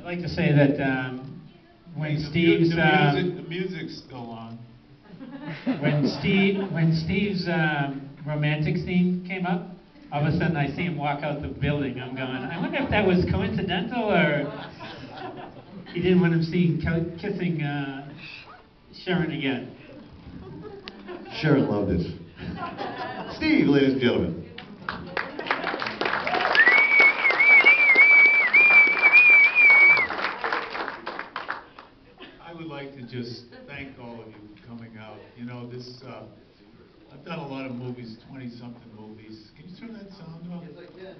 like to say that when Steve's the music's still on. when Steve's romantic scene came up, all of a sudden I see him walk out the building. I'm going, I wonder if that was coincidental or he didn't want him seen kissing Sharon again. Sharon loved it. Steve, ladies and gentlemen. I would like to just thank all of you for coming out. You know, this, I've done a lot of movies, 20-something movies. Can you turn that sound off? Yes, I can.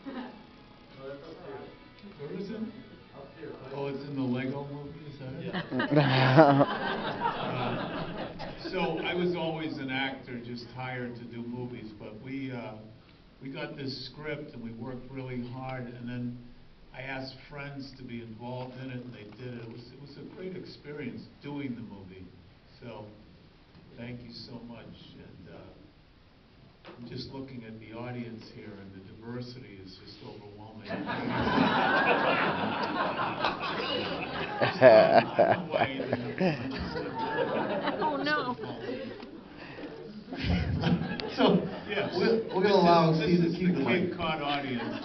No, that's upstairs. Where is it? Upstairs. Oh, it's in the Lego movie, is that it? Yeah. So I was always an actor, just hired to do movies, but we got this script and we worked really hard, and then I asked friends to be involved in it, and they did it. It was a great experience doing the movie. So thank you so much. And I'm just looking at the audience here, and the diversity is just overwhelming. Oh no. So, yes, we're going to allow Steve to keep the the Cape mic. Cod audience.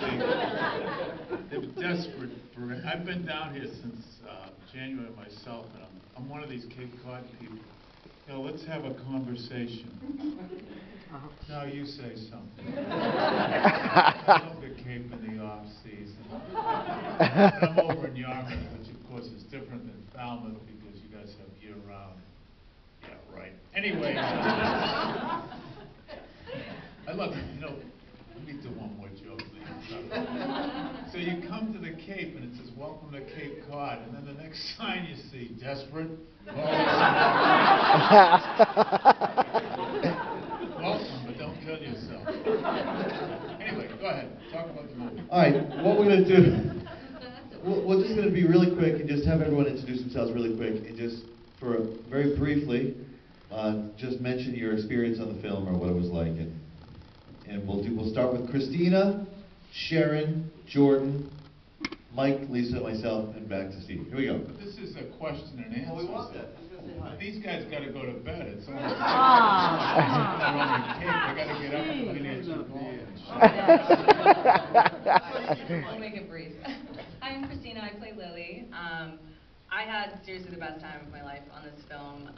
They're desperate for it. I've been down here since January myself, and I'm one of these Cape Cod people. You know, let's have a conversation. Now you say something. I love the Cape in the off season. I'm over in Yarmouth, which of course is different than Falmouth because you guys have year round. Yeah, right. Anyway, I love, you know, let me do one more joke, please. So you come to the Cape and it says, welcome to Cape Cod, and then the next sign you see, desperate? Welcome, but don't kill yourself. Anyway, go ahead, talk about the movie. All right, what we're going to do, we're just going to be really quick and just have everyone introduce themselves really quick and just, very briefly, just mention your experience on the film or what it was like. And we'll start with Christina, Sharon, Jordan, Mike, Lisa, myself, and back to Steve. Here we go. But this is a question and answer. Oh, we want that. Just gonna say hi. These guys got to go to bed. It's almost Aw. they're on the Cape. They got to get up and clean your ball. I'll make it brief. Hi, I'm Christina. I play Lily. I had seriously the best time of my life on this film.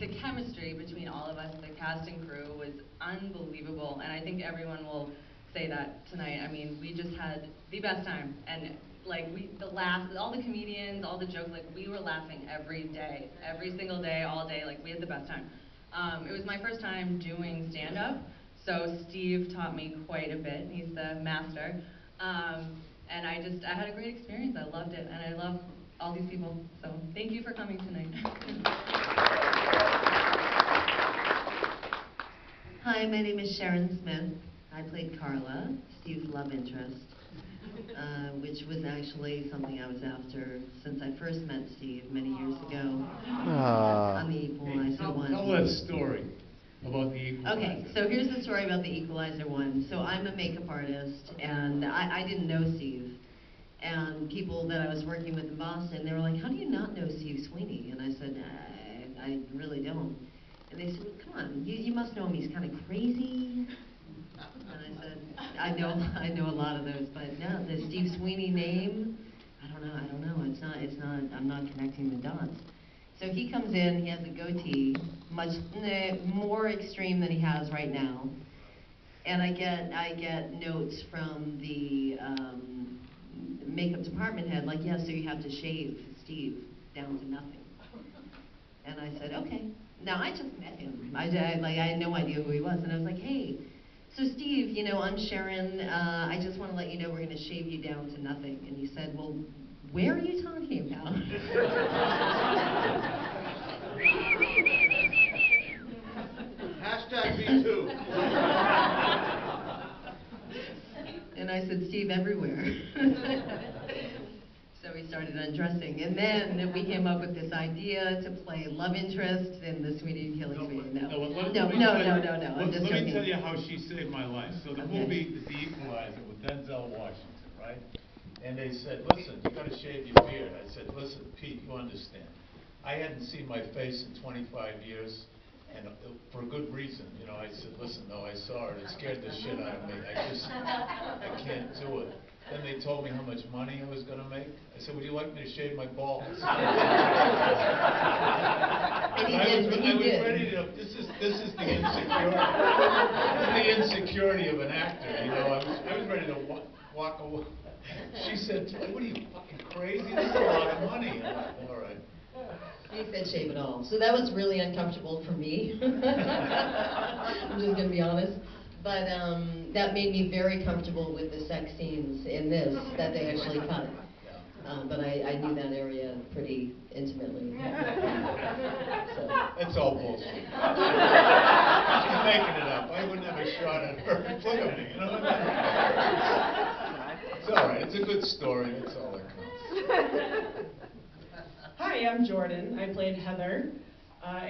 The chemistry between all of us, the cast and crew, was unbelievable, and I think everyone will say that tonight. I mean, we just had the best time, and like all the comedians, all the jokes, like we were laughing every day, every single day, all day. Like we had the best time. It was my first time doing stand-up, so Steve taught me quite a bit. He's the master, and I had a great experience. I loved it, and I love all these people. So thank you for coming tonight. Hi, my name is Sharon Smith. I played Carla, Steve's love interest, which was actually something I was after since I first met Steve many years ago on The Equalizer 1. Tell that story about The Equalizer. Okay, so here's the story about The Equalizer 1. So I'm a makeup artist, and I didn't know Steve. And people that I was working with in Boston, they were like, how do you not know Steve Sweeney? And I said, I really don't. And they said, well, come on, you must know him, he's kind of crazy. And I said, I know a lot of those, but no, the Steve Sweeney name, I don't know, I'm not connecting the dots. So he comes in, he has a goatee, much more extreme than he has right now. And I get notes from the makeup department head, like, yeah, so you have to shave Steve down to nothing. And I said, okay. Now, I just met him. I had no idea who he was. And I was like, hey, so Steve, you know, I'm Sharon. I just want to let you know we're going to shave you down to nothing. And he said, well, where are you talking about? Hashtag me too. And I said, Steve, everywhere. So we started started undressing. And then we came up with this idea to play love interest in the Sweeney Killing Sweeney. No, No, no, let no, me no, tell you- no, no, I'm just Let me joking. tell you how she saved my life. So the Okay. movie is The Equalizer with Denzel Washington, right? And they said, listen, you gotta shave your beard. I said, listen, Pete, you understand. I hadn't seen my face in 25 years, and for a good reason. You know, I said, listen, no, I saw it. It scared the shit out of me. I can't do it. Then they told me how much money I was gonna make. I said, would you like me to shave my balls? And I was ready to, this is the insecurity. This is the insecurity of an actor, you know. I was ready to walk away. She said, what are you, fucking crazy? This is a lot of money. I'm like, all right. He said shave it all. So that was really uncomfortable for me. I'm just gonna be honest. But that made me very comfortable with the sex scenes in this that they actually cut. But I knew that area pretty intimately. So. That's all bullshit. She's making it up. I wouldn't have a shot at her. Look at me, you know what I mean? It's all right. It's a good story. That's all that counts. Hi, I'm Jordan. I played Heather.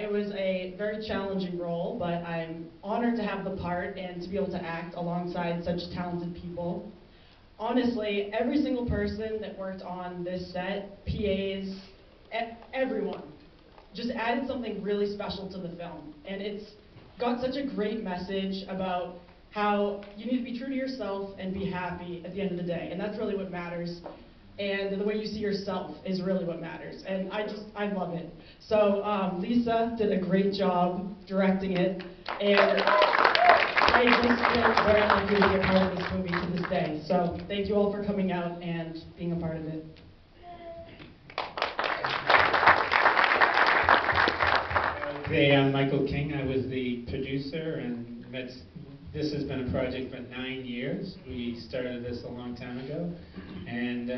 It was a very challenging role, but I'm honored to have the part and to be able to act alongside such talented people. Honestly, every single person that worked on this set, PAs, everyone, just added something really special to the film. And it's got such a great message about how you need to be true to yourself and be happy at the end of the day. And that's really what matters. And the way you see yourself is really what matters. And I love it. So Lisa did a great job directing it. And I just feel very lucky to be a part of this movie to this day. So thank you all for coming out and being a part of it. Okay, I'm Michael King. I was the producer, and this has been a project for 9 years. We started this a long time ago, and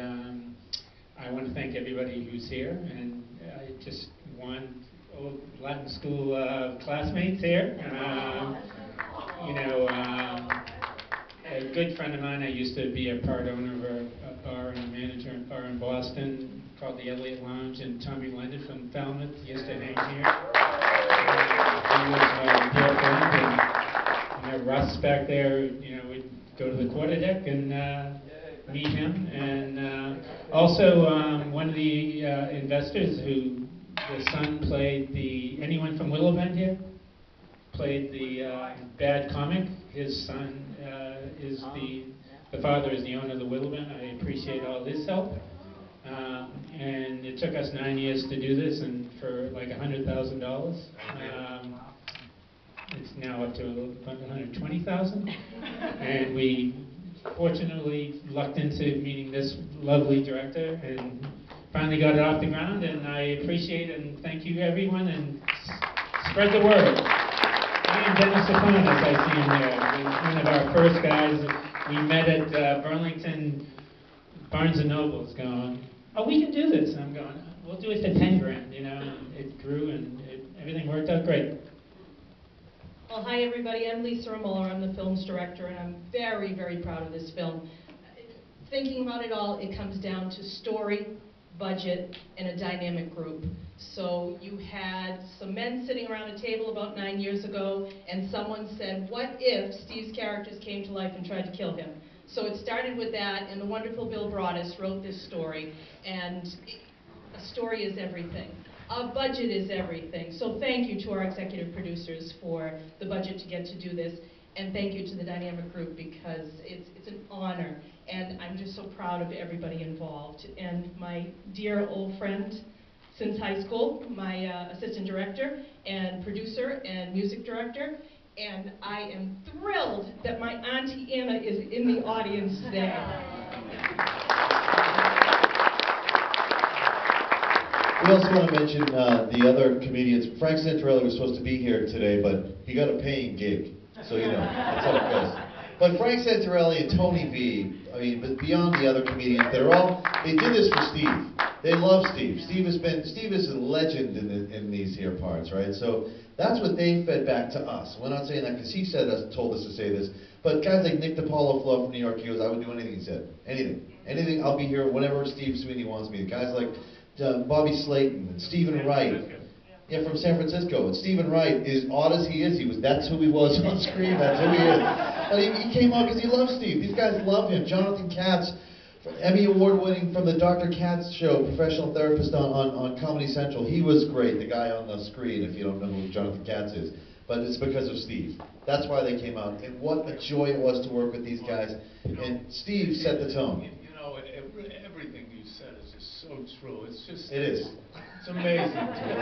I want to thank everybody who's here, and I just want old Latin school classmates here. A good friend of mine, I used to be a part owner of a bar and a manager of a bar in Boston called the Elliott Lounge, and Tommy Lendon from Falmouth used to hang here. He was my dear friend, and Russ back there, we'd go to the quarterdeck and meet him. And also one of the investors who, the son played anyone from Willowbend here? Played the bad comic. His son is the father is the owner of the Willowbend. I appreciate all his help. And it took us 9 years to do this, and for like $100,000. It's now up to about $120,000. And we fortunately lucked into meeting this lovely director and finally got it off the ground, and I appreciate it and thank you everyone, and spread the word. I am Dennis Sopranos, I see him there. He's one of our first guys. We met at Burlington Barnes & Noble's going, oh, we can do this. And I'm going, we'll do it for 10 grand, and it grew and everything worked out great. Well, hi everybody, I'm Lisa Ramola, I'm the film's director, and I'm very, very proud of this film. Thinking about it all, it comes down to story, budget, and a dynamic group. So you had some men sitting around a table about 9 years ago, and someone said, what if Steve's characters came to life and tried to kill him? So it started with that, and the wonderful Bill Broadus wrote this story, and a story is everything. A budget is everything. So thank you to our executive producers for the budget to get to do this, and thank you to the dynamic group because it's an honor, and I'm just so proud of everybody involved. And my dear old friend since high school, my assistant director and producer and music director, and I am thrilled that my Auntie Anna is in the audience today. We also want to mention the other comedians. Frank Santarelli was supposed to be here today, but he got a paying gig. So, that's how it goes. But Frank Santarelli and Tony V, but beyond the other comedians, they did this for Steve. They love Steve. Steve is a legend in these here parts, right? So that's what they fed back to us. We're not saying that because he told us to say this. But guys like Nick DiPaolo flew up from New York, he goes, I would do anything he said. Anything. Anything, I'll be here whenever Steve Sweeney wants me. Guys like Bobby Slayton and Stephen Wright. Yeah, from San Francisco. And Stephen Wright, as odd as he is, that's who he was on screen, that's who he is. But he came out because he loves Steve. These guys love him. Jonathan Katz, Emmy Award winning from the Dr. Katz show, professional therapist on Comedy Central. He was great, the guy on the screen, if you don't know who Jonathan Katz is. But it's because of Steve. That's why they came out. And what a joy it was to work with these guys. And Steve set the tone. You know, everything you said is just so true. It's just... It is. It's amazing to me.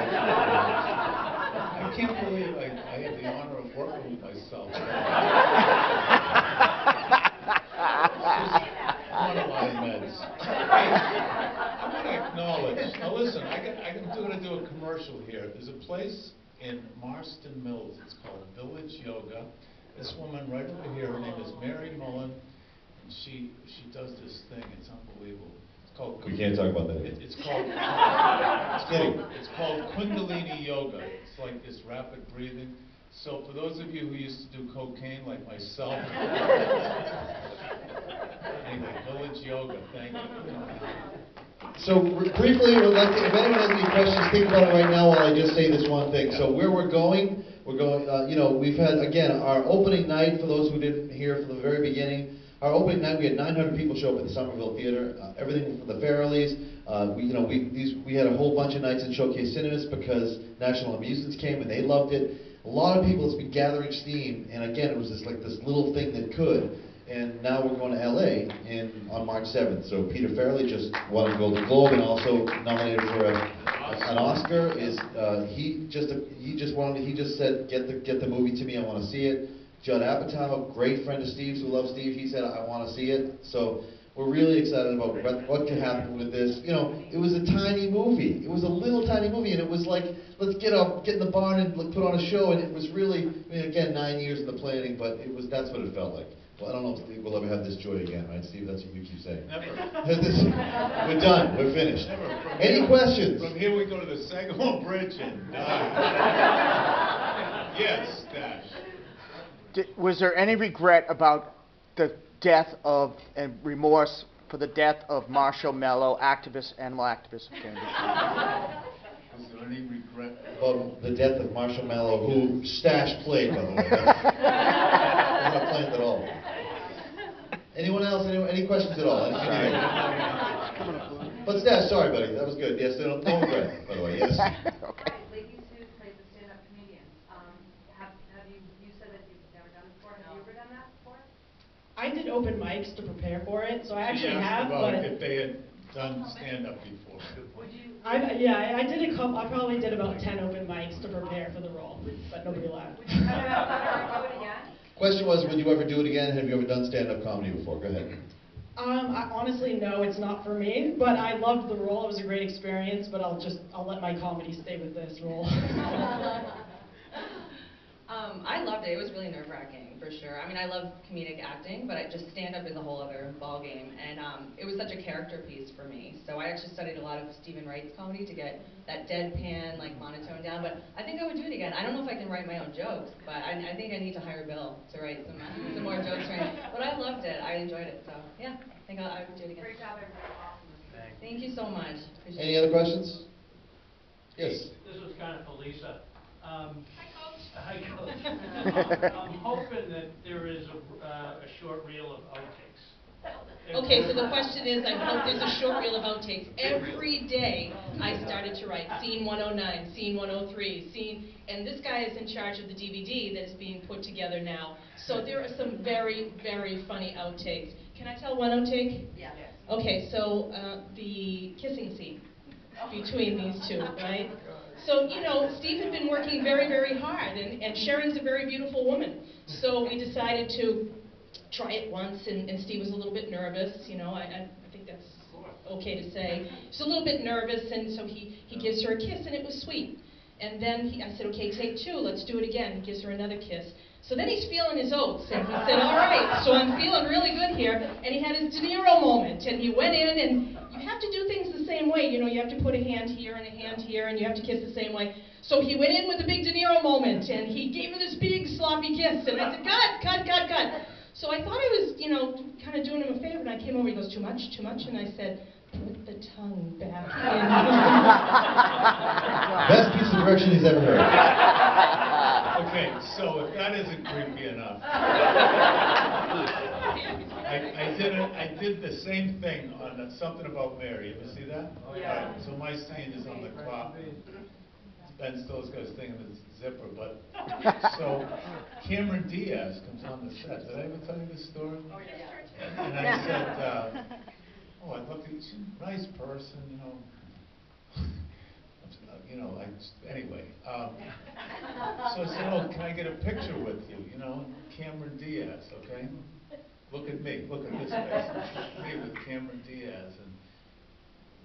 I can't believe I had the honor of working with myself. It's just one of my meds. Hey, I want to acknowledge. Now listen, I'm going to do a commercial here. There's a place in Marston Mills. It's called Village Yoga. This woman right over here, her name is Mary Mullen, and she does this thing. It's unbelievable. We can't talk about that. It's called Kundalini Yoga. It's like this rapid breathing. So for those of you who used to do cocaine like myself, anyway, Village Yoga, thank you. So briefly, if anyone has any questions, think about it right now while I just say this one thing. So where we're going, we've had, again, our opening night, for those who didn't hear from the very beginning, our opening night, we had 900 people show up at the Somerville Theater. Everything from the Farrellys. We had a whole bunch of nights in Showcase Cinemas because National Amusements came and they loved it. A lot of people has been gathering steam, and again, it was just like this little thing that could. And now we're going to LA on March 7th. So Peter Farrelly just won a Golden Globe and also nominated for an Oscar. He just said, get the movie to me, I want to see it. Judd Apatow, great friend of Steve's who loves Steve, he said, I want to see it. So we're really excited about what can happen with this. You know, it was a tiny movie. It was a little tiny movie, and it was like, let's get in the barn and put on a show. And it was really, again, 9 years in the planning, but that's what it felt like. Well, I don't know if Steve will ever have this joy again, right, Steve? That's what you keep saying. Never. We're done. We're finished. Never. Any questions? From here we go to the Sagamore Bridge and die. Yes, Dash. Was there any regret about the death of, and remorse for the death of Marshall Mello, animal activist of Kennedy? Was there any regret? About the death of Marshall Mello, who Stash played, by the way. We're not playing at all. Anyone else? Any questions at all? But Stash, sorry, buddy. That was good. Yes, no regret, by the way. Yes. Okay. Ladies who plays the stand-up comedians. You said that you've never done it before. Have you ever done that before? I did open mics to prepare for it, so I actually have, about but... if they had done stand-up before. Would you? I did a couple. I probably did about 10 open mics to prepare for the role, but nobody laughed. Would you ever do it again? Question was, would you ever do it again? Have you ever done stand-up comedy before? Go ahead. I honestly, no, it's not for me, but I loved the role. It was a great experience, but I'll let my comedy stay with this role. I loved it. It was really nerve-wracking, for sure. I mean, I love comedic acting, but just stand-up is a whole other ballgame. And it was such a character piece for me. So I actually studied a lot of Stephen Wright's comedy to get that deadpan, like, monotone down. But I think I would do it again. I don't know if I can write my own jokes, but I think I need to hire Bill to write some more jokes for me. But I loved it. I enjoyed it. So, yeah, I think I would do it again. Great job, everybody. Awesome. Thank you so much. Appreciate Any it. other questions? Yes. This was kind of for Lisa. Hi, Coach. I'm hoping that there is a short reel of outtakes. Okay, so the question is, I hope there's a short reel of outtakes. Every day I started to write scene 109, scene 103, and this guy is in charge of the DVD that is being put together now. So there are some very, very funny outtakes. Can I tell one outtake? Yeah. Okay, so the kissing scene between these two, right? So, Steve had been working very, very hard, and Sharon's a very beautiful woman. So we decided to try it once, and Steve was a little bit nervous, I think that's okay to say. He's a little bit nervous, and so he gives her a kiss, and it was sweet. And then I said, okay, take two, let's do it again. He gives her another kiss. So then he's feeling his oats, and he said, all right, so I'm feeling really good here. And he had his De Niro moment, and he went in, and you have to do things the same way. You have to put a hand here and a hand here, and you have to kiss the same way. So he went in with a big De Niro moment, and he gave her this big sloppy kiss, and I said, cut. So I thought I was you know, kind of doing him a favor, and I came over, he goes, too much, and I said, put the tongue back in. Best piece of direction he's ever heard. Okay, so if that isn't creepy enough, I did the same thing on Something About Mary. You ever see that? Yeah. Right, so my scene is on the clock. Ben Stiller's got his thing in the zipper, but so Cameron Diaz comes on the set. Did I ever tell you this story? Oh, yeah. And I said, oh, I looked at she's a nice person, you know. Anyway. So I said, oh, can I get a picture with you? You know, Cameron Diaz, okay? Look at me, look at this face. Me with Cameron Diaz, and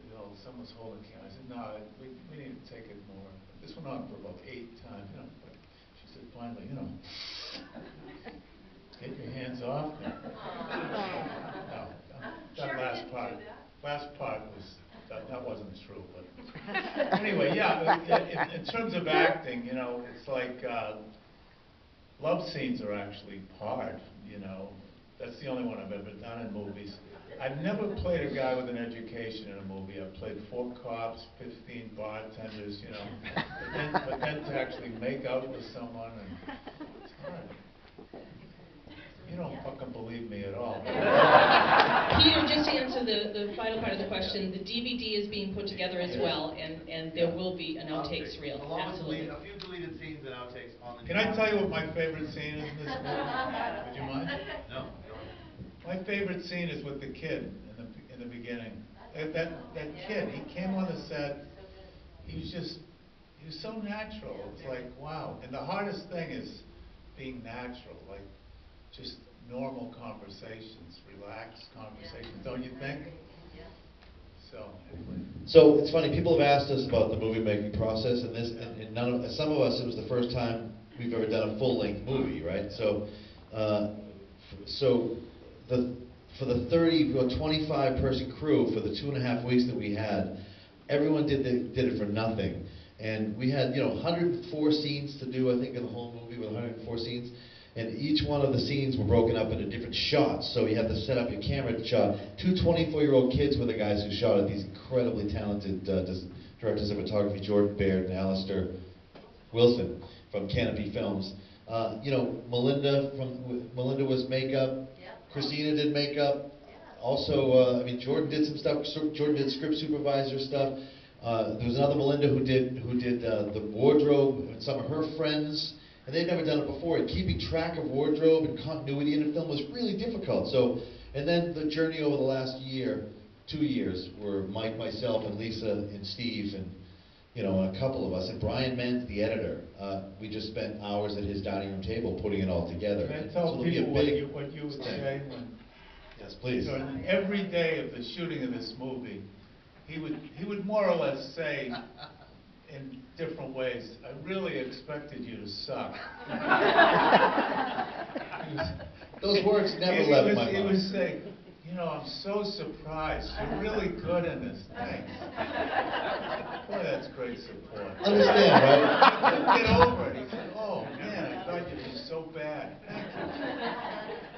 you know, someone's holding camera. I said, no, we need to take it more. This went on for about 8 times, you know. But she said, finally, you know, get your hands off me. No, that last part was, that wasn't true, but anyway, yeah, in terms of acting, you know, it's like, love scenes are actually hard, you know. That's the only one I've ever done in movies. I've never played a guy with an education in a movie. I've played 4 cops, 15 bartenders, you know. But then to actually make out with someone, and it's hard. You don't fucking believe me at all. Peter, just to answer the final part of the question, the DVD is being put together as well, and there will be an outtakes reel, Along with absolutely. a few deleted scenes and outtakes on the. Can I tell you what my favorite scene is in this movie? Would you mind? No. My favorite scene is with the kid in the beginning. That kid, he came on the set. He was so natural. It's like, wow. And the hardest thing is being natural, like just normal conversations, relaxed conversations, don't you think? So anyway. So it's funny. People have asked us about the movie making process, and some of us, it was the first time we've ever done a full-length movie, right? So, for the 30 or 25 person crew for the 2.5 weeks that we had, everyone did it for nothing, and we had 104 scenes to do. I think in the whole movie with 104 scenes, and each one of the scenes were broken up into different shots. So you have to set up your camera shot. 2 24-year-old kids were the guys who shot it. These incredibly talented directors of photography, Jordan Baird and Alistair Wilson from Canopy Films. Melinda was makeup. Christina did makeup. Also, Jordan did some stuff. Jordan did script supervisor stuff. There was another Melinda who did the wardrobe and some of her friends, and they'd never done it before. And keeping track of wardrobe and continuity in a film was really difficult. So, and then the journey over the last 2 years, were Mike, myself, and Lisa, and Steve, and a couple of us, and Brian Menz, the editor. We just spent hours at his dining room table putting it all together. Can I tell people what you would say when? Yes, please. So every day of the shooting of this movie, he would more or less say, in different ways, I really expected you to suck. Those words never left my He mouth. would say, I'm so surprised. You're really good in this. Thanks. Boy, that's great support. Understand, right? I couldn't get over it. He said, oh, man, I thought you'd be so bad. Thank you.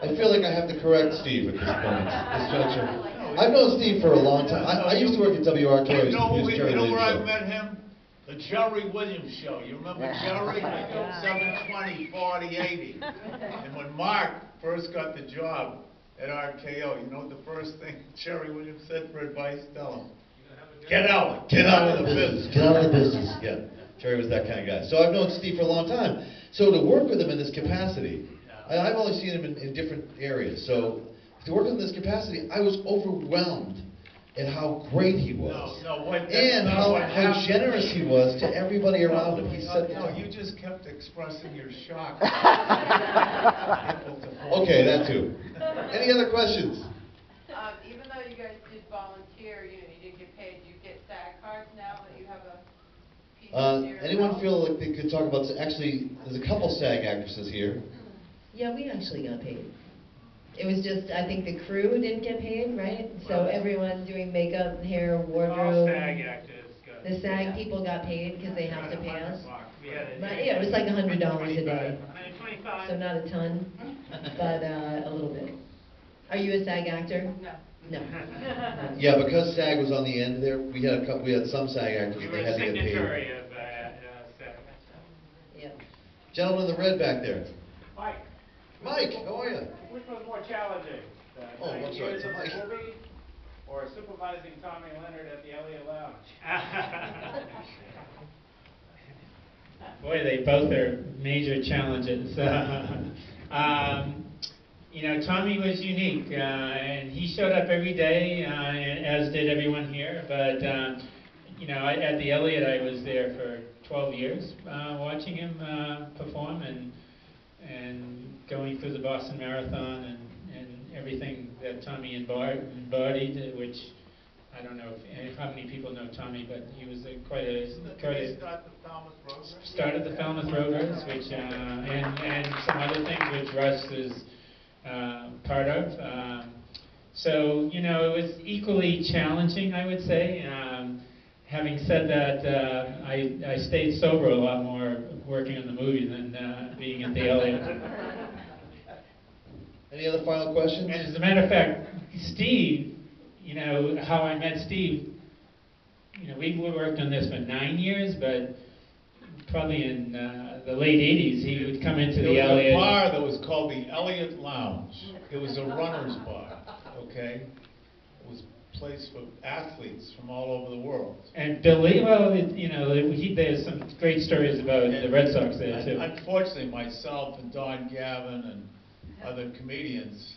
I feel like I have to correct Steve at this point, this juncture. I've known Steve for a long time. I used to work at WRK. You know where I Show. met him? The Jerry Williams Show. You remember Jerry? 720, 40, 80. And when Mark first got the job at RKO, you know what the first thing Jerry Williams said for advice? Tell him, get out of the business. Get out of the business. Yeah, Jerry was that kind of guy. So I've known Steve for a long time. So to work with him in this capacity, I've only seen him in different areas. So to work with him in this capacity, I was overwhelmed at how great he was. And how generous he was to everybody around him. He said, you just kept expressing your shock. Okay, that too. Any other questions? Even though you guys did volunteer, you didn't get paid, you get SAG cards now that you have a piece under your Anyone belt? feel like they could talk about, actually, there's a couple SAG actresses here. Yeah, we actually got paid. It was just, I think the crew didn't get paid, right? So everyone doing makeup, hair, All wardrobe. SAG actors got. The SAG people got paid because they have to pay us. We had a- But yeah, it was like $100 a day. 125. So not a ton, but a little bit. Are you a SAG actor? No. No. Yeah, because SAG was on the end there, we had some SAG actors, You they were had a to get paid. signatory of SAG. Yeah. Gentleman in the red back there. Mike, Mike, how are you? which was more challenging? Oh, I'm 9 sorry, years it's a of the mic. movie, or supervising Tommy Leonard at the Elliott Lounge? Boy, they both are major challenges. You know, Tommy was unique, and he showed up every day, as did everyone here. But you know, at the Elliott, I was there for 12 years, watching him perform and going through the Boston Marathon and everything that Tommy embodied, which I don't know if how many people know Tommy, but he was started the Falmouth Road Race, which and some other things which Russ is part of. So you know, it was equally challenging, I would say. Having said that, I stayed sober a lot more working on the movie than being at the Elliott. Any other final questions? And as a matter of fact, Steve, you know, how I met Steve, you know, we worked on this for 9 years, but probably in the late 80s, he would come into the There was Elliott. a bar that was called the Elliott Lounge. It was a runner's bar, okay? It was a place for athletes from all over the world. And Billy, well, you know, there's some great stories about the Red Sox there, too. Unfortunately, myself and Don Gavin and other comedians,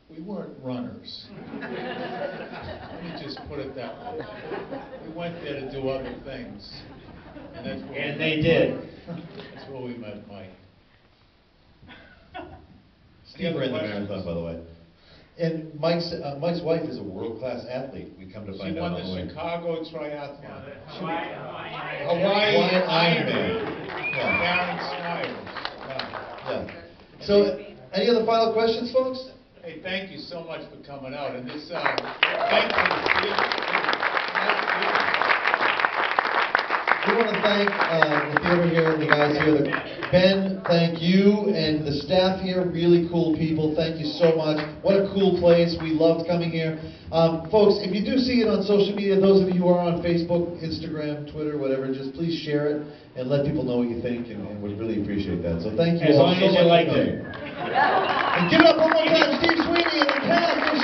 we weren't runners. Let me just put it that way. We went there to do other things. And they did. That's where we met Mike. Steve ran the marathon, by the way. And Mike's wife is a world-class athlete, we come to She find won out on the way. the Chicago Triathlon. Hawaii Hawaiian Ironman. Yeah. Karen Snyder. Yeah. So, any other final questions, folks? Hey, thank you so much for coming out. And this, thank you. We want to thank the theater here, the guys here. Ben, thank you, and the staff here, really cool people. Thank you so much. What a cool place. We loved coming here. Folks, if you do see it on social media, those of you who are on Facebook, Instagram, Twitter, whatever, just please share it and let people know what you think, and we'd really appreciate that. So thank you As all long so as you much liked for it. coming. And give it up one more time, Steve Sweeney and the cast.